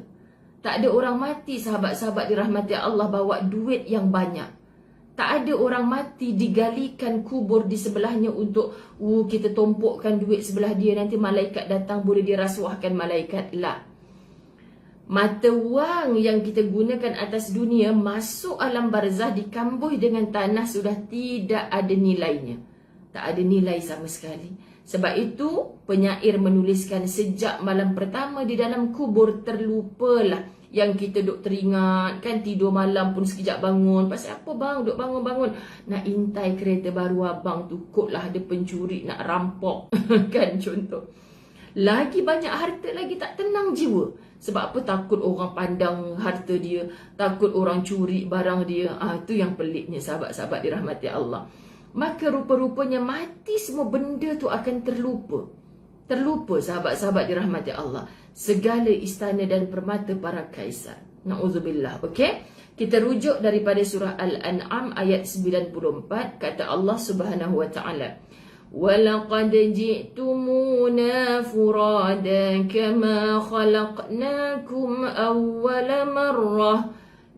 Tak ada orang mati, sahabat-sahabat dirahmati Allah, bawa duit yang banyak. Tak ada orang mati digalikan kubur di sebelahnya untuk kita tumpukkan duit sebelah dia, nanti malaikat datang boleh dirasuahkan malaikat. Lah. Mata wang yang kita gunakan atas dunia masuk alam barzah, dikambuh dengan tanah, sudah tidak ada nilainya. Tak ada nilai sama sekali. Sebab itu penyair menuliskan, sejak malam pertama di dalam kubur, terlupalah yang kita duk teringat. Kan tidur malam pun sekejap bangun. Pasal apa bang duk bangun-bangun? Nak intai kereta baru abang tu, kotlah ada pencuri nak rampok. Kan contoh. Lagi banyak harta lagi tak tenang jiwa. Sebab apa? Takut orang pandang harta dia, takut orang curi barang dia. Itu yang peliknya, sahabat-sahabat dirahmati Allah. Maka rupa-rupanya mati semua benda tu akan terlupa. Terlupa, sahabat-sahabat dirahmati Allah, segala istana dan permata para kaisar. Na'udzubillah. Okey? Kita rujuk daripada surah Al-An'am ayat 94. Kata Allah Subhanahu wa taala, وَلَقَدْ جِئْتُمُونَا فُرَادًا كَمَا خَلَقْنَاكُمْ أَوَّلَ مَرَّةٍ.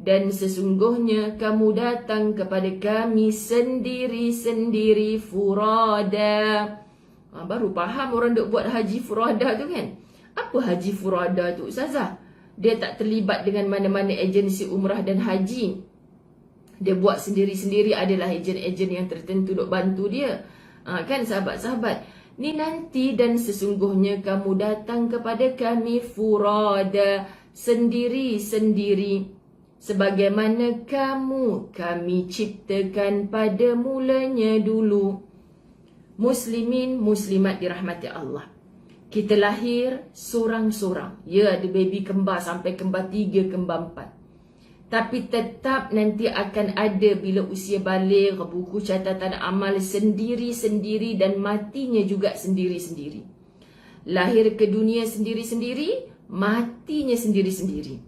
Dan sesungguhnya kamu datang kepada kami sendiri-sendiri, furada. Baru faham orang duk buat haji furada tu kan. Apa haji furada tu Ustazah? Dia tak terlibat dengan mana-mana agensi umrah dan haji. Dia buat sendiri-sendiri, adalah ejen-ejen yang tertentu duk bantu dia. Kan sahabat-sahabat, ni nanti, dan sesungguhnya kamu datang kepada kami furada, sendiri-sendiri, sebagaimana kami ciptakan pada mulanya dulu. Muslimin, muslimat dirahmati Allah, kita lahir sorang-sorang. Ya, ada baby kembar sampai kembar 3, kembar 4. Tapi tetap nanti akan ada bila usia balik, buku catatan amal sendiri-sendiri, dan matinya juga sendiri-sendiri. Lahir ke dunia sendiri-sendiri, matinya sendiri-sendiri.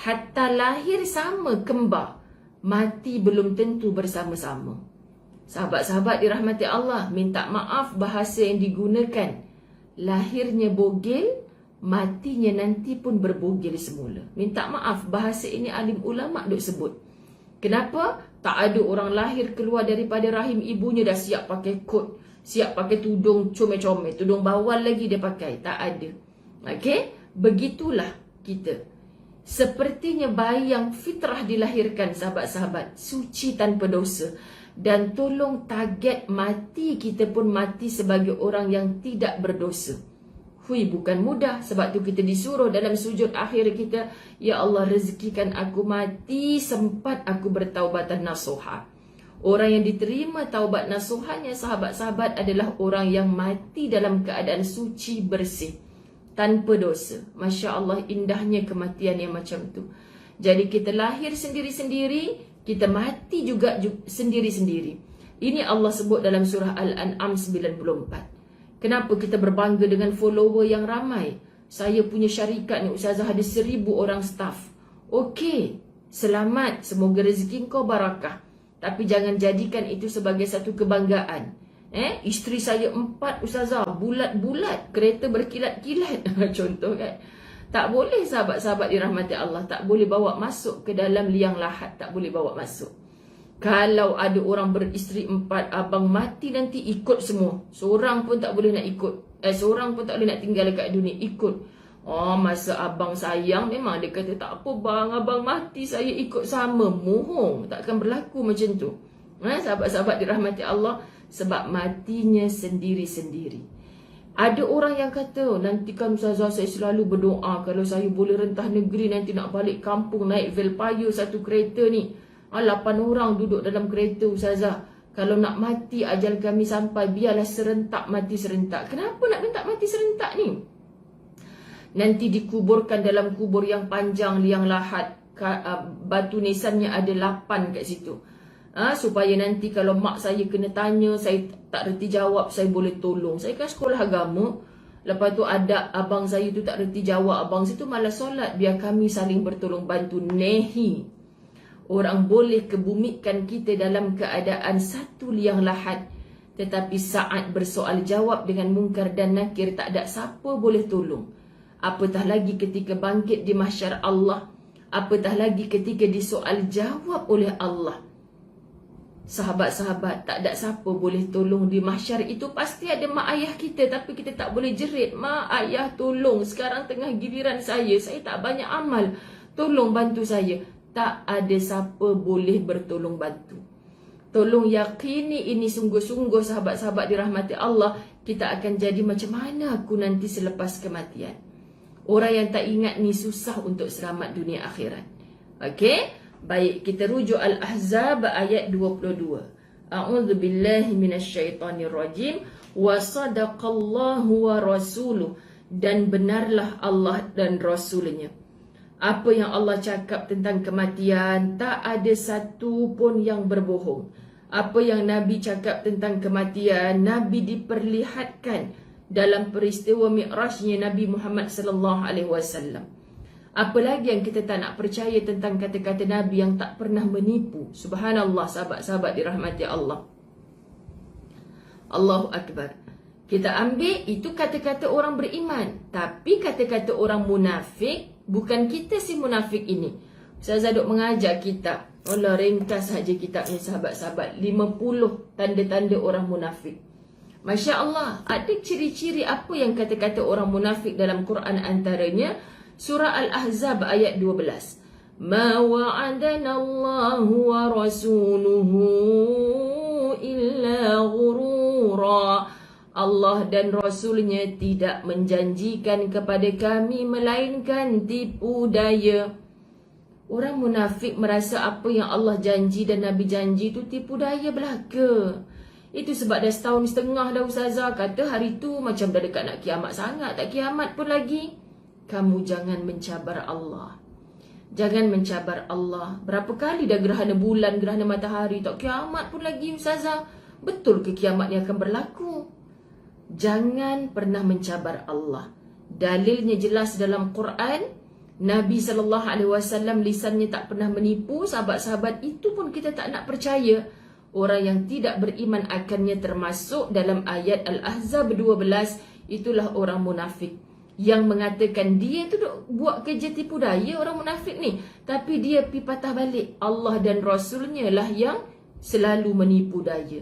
Hatta lahir sama kembar, mati belum tentu bersama-sama. Sahabat-sahabat dirahmati Allah, minta maaf bahasa yang digunakan. Lahirnya bogel, matinya nanti pun berbogel semula. Minta maaf, bahasa ini alim ulama' duk sebut. Kenapa? Tak ada orang lahir keluar daripada rahim ibunya dah siap pakai kot, siap pakai tudung comel-comel, tudung bawal lagi dia pakai. Tak ada. Okey? Begitulah kita. Sepertinya bayi yang fitrah dilahirkan, sahabat-sahabat, suci tanpa dosa. Dan tolong target mati kita pun mati sebagai orang yang tidak berdosa. Bukan mudah. Sebab tu kita disuruh dalam sujud akhir kita, ya Allah, rezekikan aku mati sempat aku bertaubatan nasuha. Orang yang diterima taubat nasuhanya, sahabat-sahabat, adalah orang yang mati dalam keadaan suci, bersih, tanpa dosa. Masya Allah, indahnya kematian yang macam tu. Jadi kita lahir sendiri-sendiri, kita mati juga sendiri-sendiri. Ini Allah sebut dalam surah Al-An'am 94. Kenapa kita berbangga dengan follower yang ramai? Saya punya syarikat ni Ustazah ada 1000 orang staff. Okey, selamat, semoga rezeki kau barakah. Tapi jangan jadikan itu sebagai satu kebanggaan. Isteri saya 4 Ustazah, bulat-bulat, kereta berkilat-kilat. Contoh kan. Tak boleh, sahabat-sahabat dirahmati Allah, tak boleh bawa masuk ke dalam liang lahat, tak boleh bawa masuk. Kalau ada orang beristeri 4, abang mati nanti ikut semua. Seorang pun tak boleh nak ikut. Seorang pun tak boleh nak tinggal dekat dunia, ikut. Masa abang sayang, memang dia kata tak apa bang, abang mati saya ikut sama. Mohong, takkan berlaku macam tu. Sahabat-sahabat dirahmati Allah, sebab matinya sendiri-sendiri. Ada orang yang kata, nanti kan Ustazah saya selalu berdoa, kalau saya boleh rentah negeri nanti nak balik kampung naik Velpayo satu kereta ni. 8 orang duduk dalam kereta Ustazah. Kalau nak mati ajal kami sampai, biarlah serentak mati serentak. Kenapa nak minta mati serentak ni? nanti dikuburkan dalam kubur yang panjang, liang lahat, batu nisannya ada 8 kat situ. Supaya nanti kalau mak saya kena tanya, saya tak reti jawab, saya boleh tolong. Saya kan sekolah agama. Lepas tu ada abang saya tu tak reti jawab, abang situ malas solat, biar kami saling bertolong bantu. Nehi. Orang boleh kebumikan kita dalam keadaan satu liang lahat, tetapi saat bersoal jawab dengan mungkar dan nakir, tak ada siapa boleh tolong. Apatah lagi ketika bangkit di mahsyar Allah, apatah lagi ketika disoal jawab oleh Allah. Sahabat-sahabat, tak ada siapa boleh tolong di mahsyar itu. Pasti ada mak ayah kita, tapi kita tak boleh jerit, mak ayah tolong, sekarang tengah giliran saya tak banyak amal, tolong bantu saya. Tak ada siapa boleh bertolong bantu. Tolong yakini ini sungguh-sungguh, sahabat-sahabat dirahmati Allah. Kita akan jadi macam mana aku nanti selepas kematian. Orang yang tak ingat ni susah untuk selamat dunia akhirat. Okey? Baik, kita rujuk Al-Ahzab ayat 22. A'udzubillahi minasyaitonirrajim. Wa sadaqallahu wa rasuluh. Dan benarlah Allah dan Rasulnya. Apa yang Allah cakap tentang kematian, tak ada satu pun yang berbohong. Apa yang Nabi cakap tentang kematian, Nabi diperlihatkan dalam peristiwa Mi'rajnya Nabi Muhammad sallallahu alaihi wasallam. Apa lagi yang kita tak nak percaya tentang kata-kata Nabi yang tak pernah menipu? Subhanallah, sahabat-sahabat dirahmati Allah. Allahu Akbar. Kita ambil itu kata-kata orang beriman, tapi kata-kata orang munafik. Bukan kita si munafik ini. Ustazah duk mengajar kita. Allah, ringkas saja kitab ni sahabat-sahabat. 50 tanda-tanda orang munafik. Masya Allah, ada ciri-ciri apa yang kata-kata orang munafik dalam Quran, antaranya surah Al-Ahzab ayat 12. Ma wa'adana Allahu wa rasuluhu illa ghurura. Allah dan Rasulnya tidak menjanjikan kepada kami melainkan tipu daya. Orang munafik merasa apa yang Allah janji dan Nabi janji itu tipu daya belaka. Itu sebab dah setahun setengah dah Ustazah kata hari tu macam dah dekat nak kiamat sangat, tak kiamat pun lagi. Kamu jangan mencabar Allah. Jangan mencabar Allah. Berapa kali dah gerhana bulan, gerhana matahari, tak kiamat pun lagi Ustazah. Betul ke kiamat ni akan berlaku? Jangan pernah mencabar Allah. Dalilnya jelas dalam Quran. Nabi SAW lisannya tak pernah menipu. Sahabat-sahabat, itu pun kita tak nak percaya. Orang yang tidak beriman akannya termasuk dalam ayat Al-Ahzab 12. Itulah orang munafik yang mengatakan dia tu buat kerja tipu daya, orang munafik ni. Tapi dia pergi patah balik, Allah dan Rasulnya lah yang selalu menipu daya.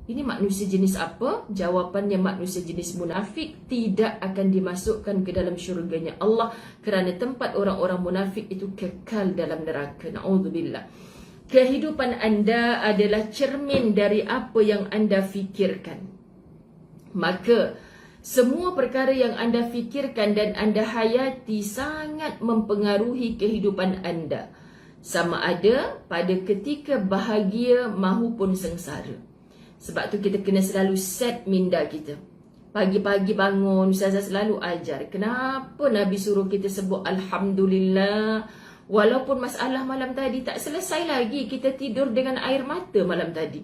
Ini manusia jenis apa? Jawapannya, manusia jenis munafik tidak akan dimasukkan ke dalam syurganya Allah, kerana tempat orang-orang munafik itu kekal dalam neraka. Na'udzubillah. Kehidupan anda adalah cermin dari apa yang anda fikirkan. Maka semua perkara yang anda fikirkan dan anda hayati sangat mempengaruhi kehidupan anda, sama ada pada ketika bahagia mahupun sengsara. Sebab tu kita kena selalu set minda kita. Pagi-pagi bangun, Ustazah selalu ajar, kenapa Nabi suruh kita sebut Alhamdulillah. Walaupun masalah malam tadi tak selesai lagi, kita tidur dengan air mata malam tadi.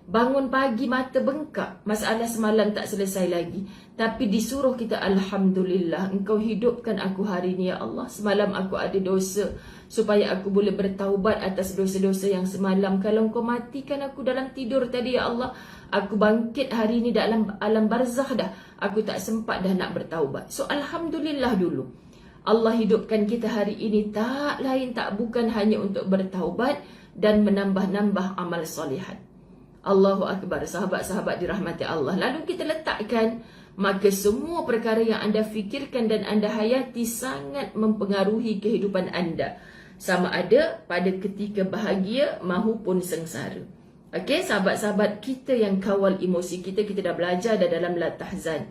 Bangun pagi mata bengkak, masalah semalam tak selesai lagi. Tapi disuruh kita Alhamdulillah, Engkau hidupkan aku hari ini ya Allah. Semalam aku ada dosa, supaya aku boleh bertaubat atas dosa-dosa yang semalam. Kalau Engkau matikan aku dalam tidur tadi ya Allah, aku bangkit hari ini dalam alam barzakh dah, aku tak sempat dah nak bertaubat. So Alhamdulillah dulu. Allah hidupkan kita hari ini tak lain tak bukan hanya untuk bertaubat dan menambah-nambah amal solihat. Allahu Akbar, sahabat-sahabat dirahmati Allah. Lalu kita letakkan, maka semua perkara yang anda fikirkan dan anda hayati sangat mempengaruhi kehidupan anda, sama ada pada ketika bahagia mahupun sengsara. Okey, sahabat-sahabat kita yang kawal emosi kita, kita dah belajar dah dalam La Tahzan.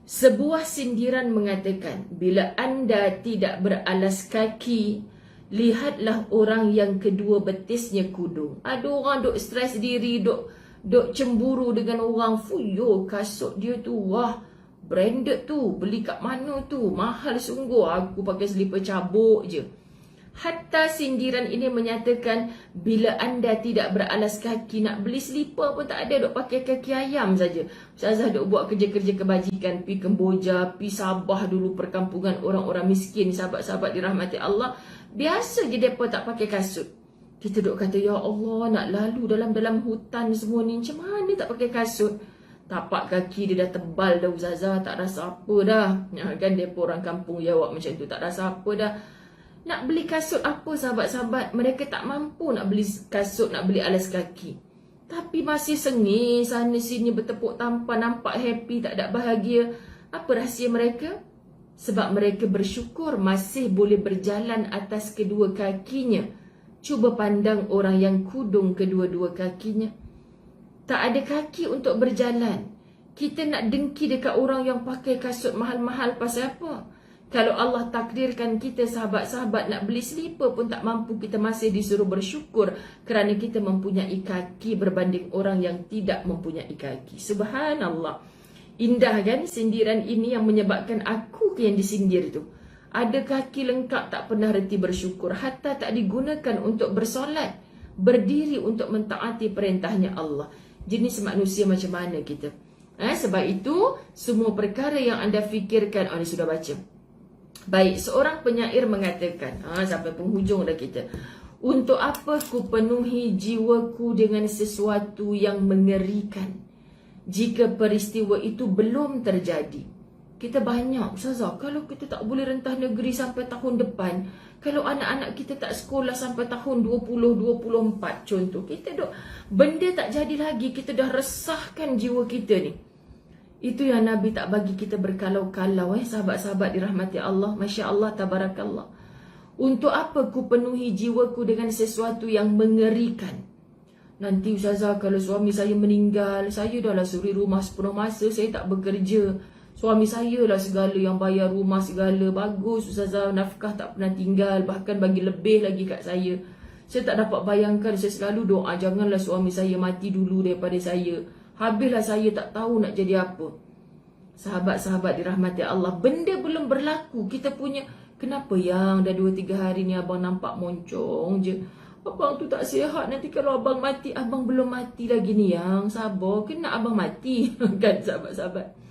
Sebuah sindiran mengatakan, bila anda tidak beralas kaki, lihatlah orang yang kedua betisnya kudung. Ada orang duk stres diri, duk cemburu dengan orang. Fuyo, kasut dia tu wah, branded tu, beli kat mana tu, mahal sungguh, aku pakai selipar cabuk je. Hatta sindiran ini menyatakan bila anda tidak beralas kaki, nak beli selipar pun tak ada, duk pakai kaki ayam saja. Ustazah duk buat kerja-kerja kebajikan, pi Kemboja, pi Sabah dulu, perkampungan orang-orang miskin, sahabat-sahabat dirahmati Allah. Biasa je mereka tak pakai kasut. Kita duk kata, ya Allah, nak lalu dalam hutan semua ni, macam mana tak pakai kasut? Tapak kaki dia dah tebal dah Ustazah, tak rasa apa dah. Kan mereka orang kampung jawab macam tu, tak rasa apa dah. Nak beli kasut apa sahabat-sahabat? Mereka tak mampu nak beli kasut, nak beli alas kaki. Tapi masih sengih sana sini bertepuk tampar, nampak happy, tak ada bahagia. Apa rahsia mereka? Sebab mereka bersyukur masih boleh berjalan atas kedua kakinya. Cuba pandang orang yang kudung kedua-dua kakinya. Tak ada kaki untuk berjalan. Kita nak dengki dekat orang yang pakai kasut mahal-mahal pasal apa? Kalau Allah takdirkan kita sahabat-sahabat nak beli selipar pun tak mampu, kita masih disuruh bersyukur kerana kita mempunyai kaki berbanding orang yang tidak mempunyai kaki. Subhanallah. Indah kan sindiran ini yang menyebabkan aku yang disindir tu. Ada kaki lengkap tak pernah reti bersyukur, hatta tak digunakan untuk bersolat, berdiri untuk mentaati perintahnya Allah. Jenis manusia macam mana kita? Sebab itu semua perkara yang anda fikirkan, ni sudah baca. Baik, seorang penyair mengatakan, sampai penghujung dah kita. Untuk apa ku penuhi jiwaku dengan sesuatu yang mengerikan jika peristiwa itu belum terjadi? Kita banyak, Ustazah, kalau kita tak boleh rentah negeri sampai tahun depan, kalau anak-anak kita tak sekolah sampai tahun 2024 contoh, kita benda tak jadi lagi, kita dah resahkan jiwa kita ni. Itu yang Nabi tak bagi kita berkalau-kalau, sahabat-sahabat dirahmati Allah. Masya Allah, tabarakallah. Untuk apa ku penuhi jiwaku dengan sesuatu yang mengerikan? Nanti Ustazah, kalau suami saya meninggal, saya dah lah suri rumah sepenuh masa, saya tak bekerja. Suami saya lah segala yang bayar rumah segala. Bagus Ustazah, nafkah tak pernah tinggal, bahkan bagi lebih lagi kat saya. Saya tak dapat bayangkan, saya selalu doa, janganlah suami saya mati dulu daripada saya. Habislah saya tak tahu nak jadi apa. Sahabat-sahabat dirahmati Allah, benda belum berlaku, kita punya, kenapa yang dah 2-3 hari ni abang nampak moncong je? Abang tu tak sihat, nanti kalau abang mati, abang belum mati lagi ni yang sabar, kena abang mati. Kan sahabat-sahabat?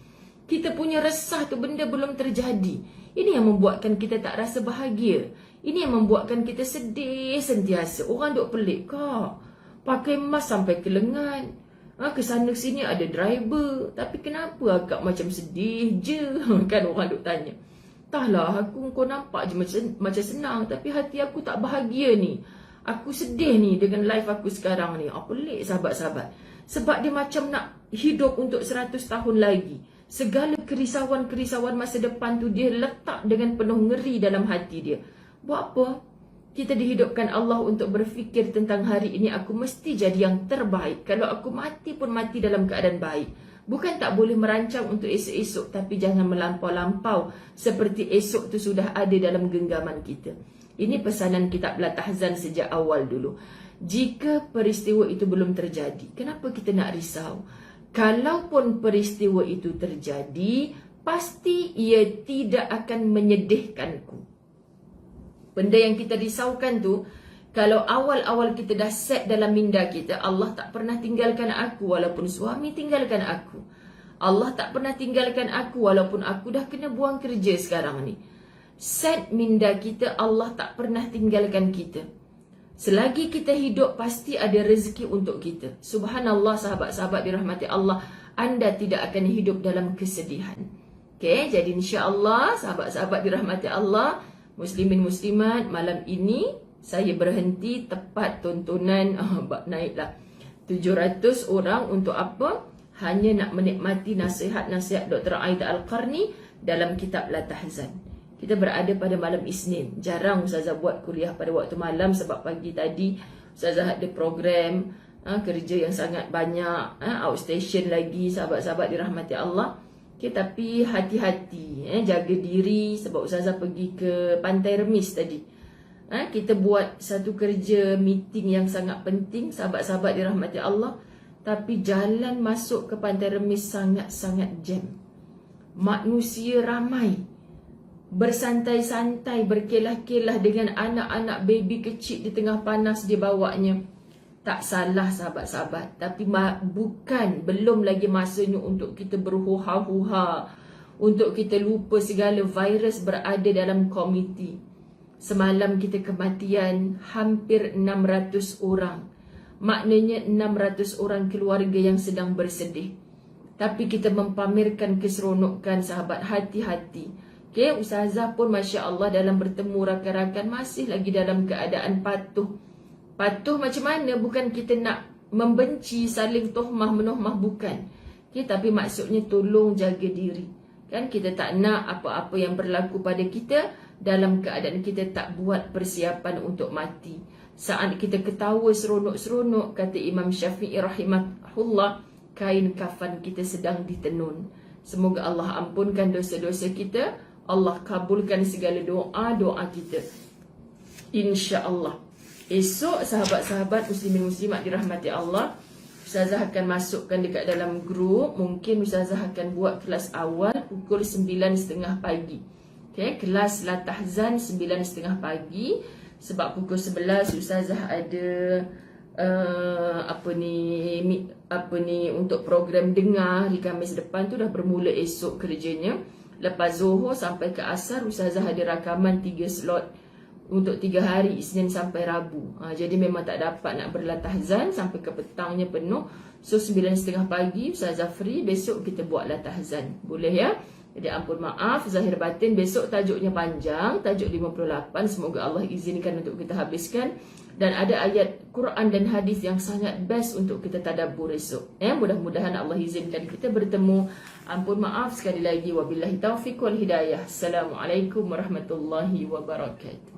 Kita punya resah tu, benda belum terjadi. Ini yang membuatkan kita tak rasa bahagia. Ini yang membuatkan kita sedih sentiasa. Orang duk pelik, Kak, pakai emas sampai ke lengan. Kesana sini ada driver, tapi kenapa agak macam sedih je? Kan orang duk tanya. Entahlah, kau nampak je macam senang, tapi hati aku tak bahagia ni. Aku sedih ni dengan life aku sekarang ni. Pelik sahabat-sahabat. Sebab dia macam nak hidup untuk 100 tahun lagi. Segala kerisauan-kerisauan masa depan tu dia letak dengan penuh ngeri dalam hati dia. Buat apa? Kita dihidupkan Allah untuk berfikir tentang hari ini aku mesti jadi yang terbaik. Kalau aku mati pun mati dalam keadaan baik. Bukan tak boleh merancang untuk esok-esok, tapi jangan melampau-lampau seperti esok tu sudah ada dalam genggaman kita. Ini pesanan kitab Latahzan sejak awal dulu. Jika peristiwa itu belum terjadi, kenapa kita nak risau? Kalaupun peristiwa itu terjadi, pasti ia tidak akan menyedihkanku. Benda yang kita risaukan tu, kalau awal-awal kita dah set dalam minda kita, Allah tak pernah tinggalkan aku walaupun suami tinggalkan aku. Allah tak pernah tinggalkan aku walaupun aku dah kena buang kerja sekarang ni. Set minda kita, Allah tak pernah tinggalkan kita. Selagi kita hidup, pasti ada rezeki untuk kita. Subhanallah sahabat-sahabat dirahmati Allah, anda tidak akan hidup dalam kesedihan. Okay, jadi insya-Allah sahabat-sahabat dirahmati Allah, Muslimin Muslimat, malam ini saya berhenti tepat tontonan naiklah 700 orang untuk apa? Hanya nak menikmati nasihat-nasihat Dr. Aida Al-Qarni dalam kitab Latahzan. Kita berada pada malam Isnin. Jarang Ustazah buat kuliah pada waktu malam sebab pagi tadi Ustazah ada program kerja yang sangat banyak, outstation lagi, sahabat-sahabat dirahmati Allah. Okay, tapi hati-hati, jaga diri sebab Ustazah pergi ke Pantai Remis tadi. Kita buat satu kerja meeting yang sangat penting, sahabat-sahabat dirahmati Allah. Tapi jalan masuk ke Pantai Remis sangat-sangat jam. manusia ramai bersantai-santai, berkelah-kelah dengan anak-anak baby kecil di tengah panas dia bawanya. Tak salah sahabat-sahabat, tapi belum lagi masanya untuk kita berhuha-huha, untuk kita lupa segala virus berada dalam komuniti. Semalam kita kematian hampir 600 orang. Maknanya 600 orang keluarga yang sedang bersedih. Tapi kita mempamerkan keseronokan, sahabat, hati-hati. Okay, Ustazah pun Masya Allah dalam bertemu rakan-rakan masih lagi dalam keadaan patuh. Patuh macam mana? Bukan kita nak membenci, saling tohmah menohmah, bukan. Okay, tapi maksudnya tolong jaga diri. Kan kita tak nak apa-apa yang berlaku pada kita dalam keadaan kita tak buat persiapan untuk mati. Saat kita ketawa seronok-seronok, kata Imam Syafi'i rahimahullah, kain kafan kita sedang ditenun. Semoga Allah ampunkan dosa-dosa kita, Allah kabulkan segala doa-doa kita, insya-Allah. Esok sahabat-sahabat muslimin muslimat dirahmati Allah, Ustazah akan masukkan dekat dalam grup. Mungkin Ustazah akan buat kelas awal pukul 9.30 pagi. Okay, kelas Latahzan 9.30 pagi. Sebab pukul 11 Ustazah ada untuk program dengar di Khamis depan tu dah bermula esok kerjanya. Lepas Zuhur sampai ke Asar Ustazah ada rakaman 3 slot untuk 3 hari, Isnin sampai Rabu. Jadi memang tak dapat nak berlatahzan sampai ke petangnya penuh. So 9.30 pagi Ustazah free, besok kita buat latahzan. Boleh ya? Jadi ampun maaf zahir batin, besok tajuknya panjang, tajuk 58. Semoga Allah izinkan untuk kita habiskan. Dan ada ayat Quran dan hadis yang sangat best untuk kita tadabbur esok. Mudah-mudahan Allah izinkan kita bertemu. Ampun maaf sekali lagi. Wabillahi taufiq wal hidayah. Assalamualaikum warahmatullahi wabarakatuh.